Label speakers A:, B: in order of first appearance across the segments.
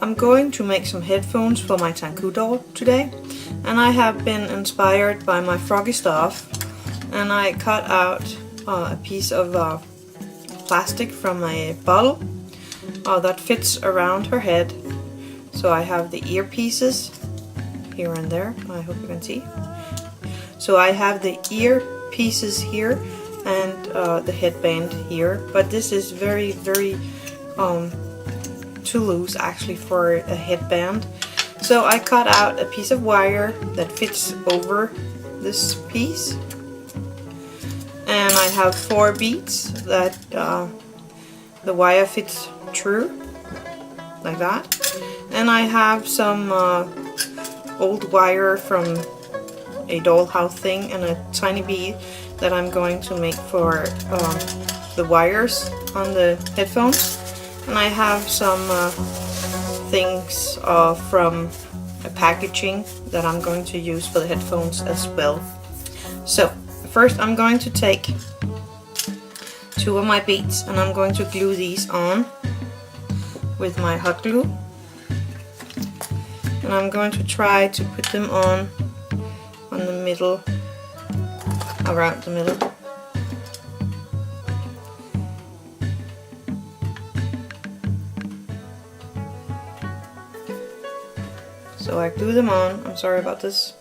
A: I'm going to make some headphones for my Tanku doll today, and I have been inspired by my froggy stuff, and I cut out a piece of plastic from a bottle that fits around her head. So I have the earpieces here and there, I hope you can see. So I have the earpieces here and the headband here, but this is very too loose actually for a headband. So I cut out a piece of wire that fits over this piece, and I have 4 beads that the wire fits through like that, and I have some old wire from a dollhouse thing and a tiny bead that I'm going to make for the wires on the headphones. And I have some things from a packaging that I'm going to use for the headphones as well. So first I'm going to take 2 of my beads and I'm going to glue these on with my hot glue. And I'm going to try to put them on the middle, around the middle. So I glue them on. I'm sorry about this.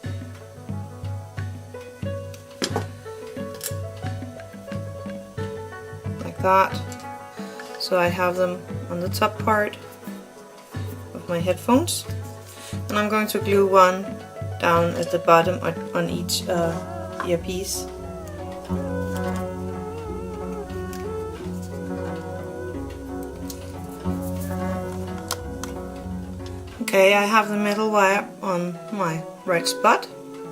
A: Like that. So I have them on the top part of my headphones. And I'm going to glue one down at the bottom on each earpiece. Okay, I have the middle wire on my right spot,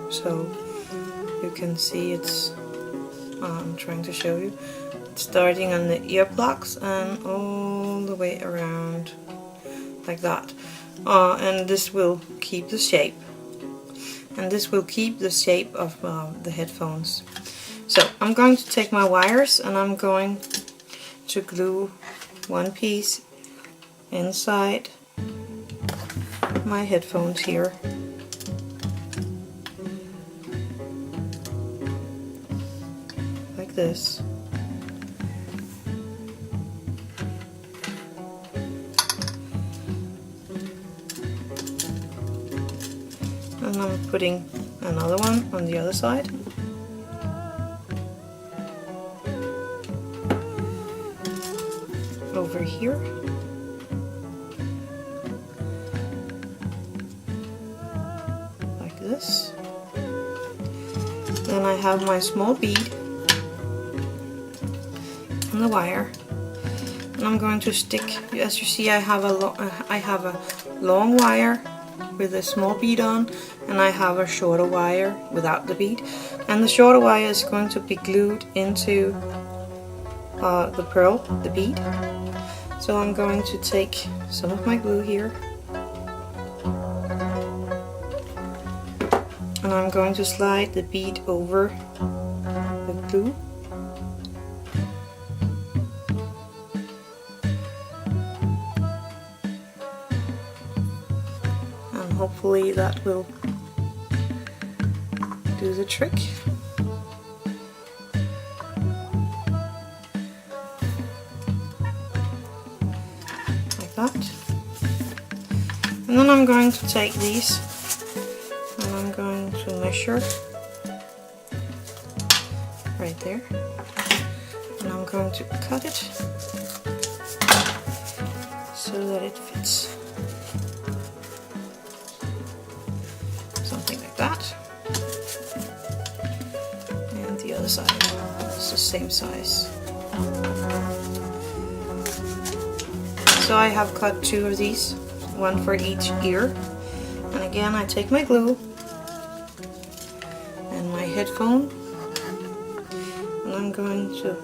A: so you can see it's, I'm trying to show you, it's starting on the ear blocks and all the way around like that. And this will keep the shape. And this will keep the shape of the headphones. So I'm going to take my wires and I'm going to glue one piece inside my headphones here. Like this. And I'm putting another one on the other side. Over here. Like this. Then I have my small bead on the wire. And I'm going to stick, as you see, I have a long wire with a small bead on, and I have a shorter wire without the bead, and the shorter wire is going to be glued into the pearl, the bead. So I'm going to take some of my glue here and I'm going to slide the bead over the glue. Hopefully that will do the trick. Like that. And then I'm going to take these and I'm going to measure right there. And I'm going to cut it so that it fits. Something like that. And the other side, it's the same size. So I have cut 2 of these, one for each ear. And again I take my glue and my headphone and I'm going to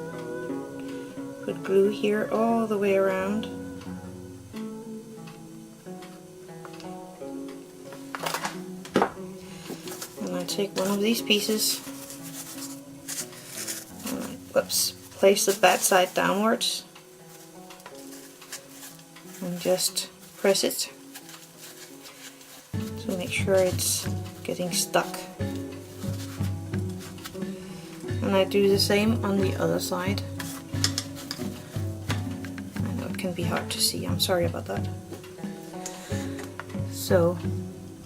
A: put glue here all the way around. Take one of these pieces and I, place the bad side downwards and just press it make sure it's getting stuck. And I do the same on the other side. I know it can be hard to see, I'm sorry about that. So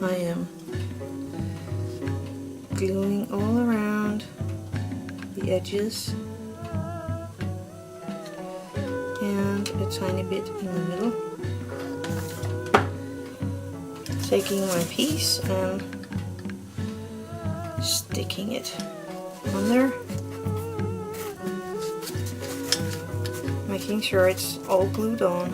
A: I am gluing all around the edges and a tiny bit in the middle. Taking my piece and sticking it on there, making sure it's all glued on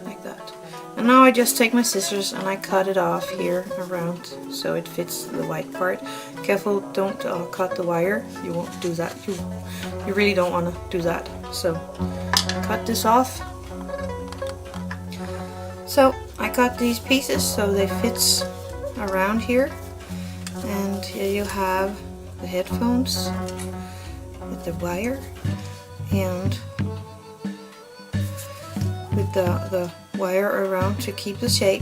A: like that. And now I just take my scissors and I cut it off here around so it fits the white part. Careful, don't cut the wire, you won't do that, you really don't want to do that. So cut this off. So I cut these pieces so they fit around here, and here you have the headphones with the wire and with the wire around to keep the shape,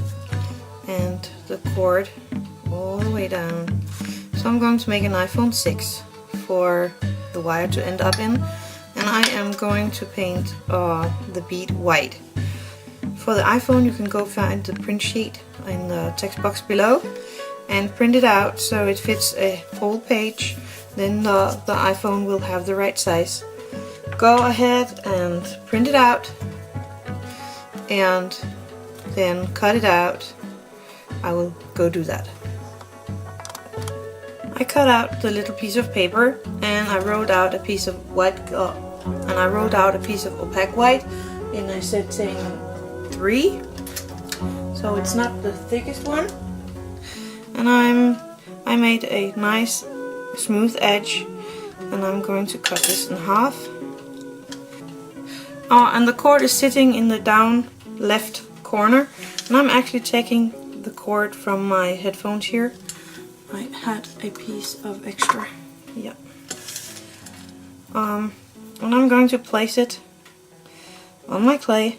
A: and the cord all the way down. So I'm going to make an iPhone 6 for the wire to end up in, and I am going to paint the bead white. For the iPhone you can go find the print sheet in the text box below and print it out so it fits a whole page. Then the iPhone will have the right size. Go ahead and print it out and then cut it out. I will go do that. I cut out the little piece of paper and I wrote out a piece of white opaque white in a setting 3, so it's not the thickest one, and I made a nice smooth edge, and I'm going to cut this in half. And the cord is sitting in the down left corner, and I'm actually taking the cord from my headphones here. I had a piece of extra, yeah. And I'm going to place it on my clay.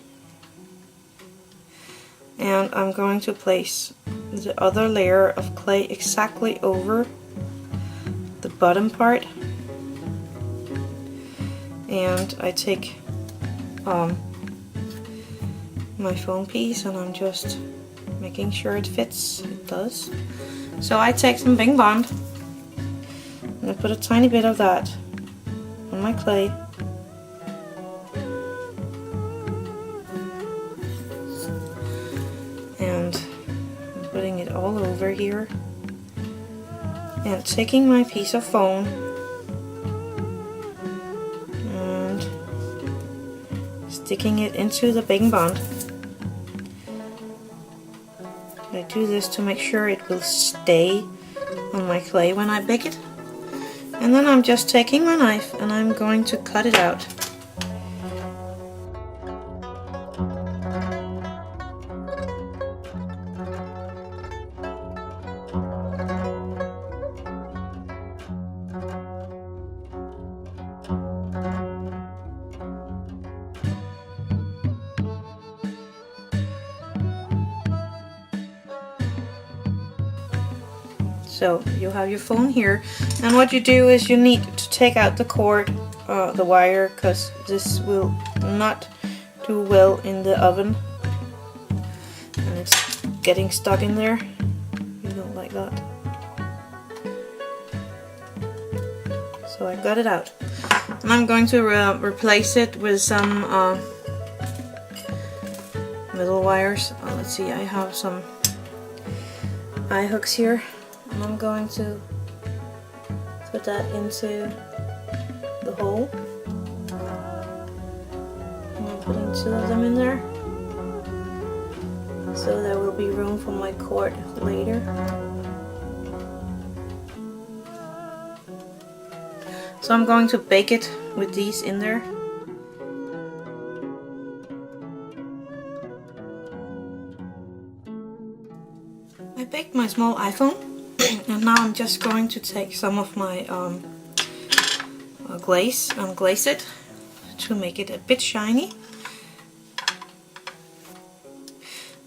A: And I'm going to place the other layer of clay exactly over the bottom part. And I take my foam piece and I'm just making sure it fits. It does. So I take some Bing Bond and I put a tiny bit of that on my clay. And I'm putting it all over here and taking my piece of foam and sticking it into the Bing Bond. I do this to make sure it will stay on my clay when I bake it. And then I'm just taking my knife and I'm going to cut it out. So you have your phone here, and what you do is you need to take out the cord, the wire, because this will not do well in the oven and it's getting stuck in there. You don't like that. So I got it out, and I'm going to replace it with some middle wires. Let's see, I have some eye hooks here. And I'm going to put that into the hole. And I'm putting 2 of them in there, so there will be room for my cord later. So I'm going to bake it with these in there. I baked my small iPhone. And now I'm just going to take some of my glaze and glaze it to make it a bit shiny.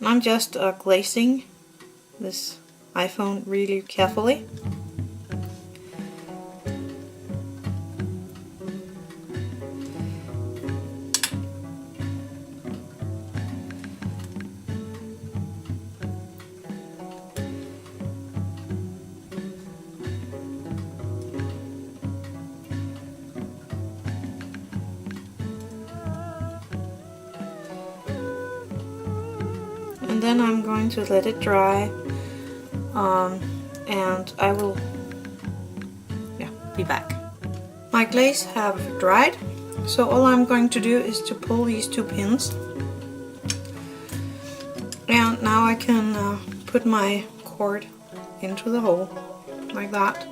A: And I'm just glazing this iPhone really carefully. And then I'm going to let it dry, and I will be back. My glaze have dried, so all I'm going to do is to pull these two pins, and now I can put my cord into the hole like that,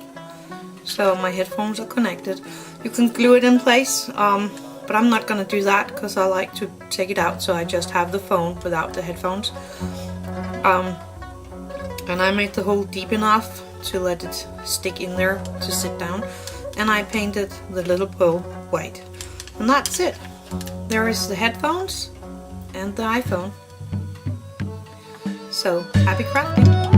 A: so my headphones are connected. You can glue it in place, but I'm not gonna do that because I like to take it out, so I just have the phone without the headphones. And I made the hole deep enough to let it stick in there to sit down, and I painted the little pole white. And that's it. There is the headphones and the iPhone. So happy crafting!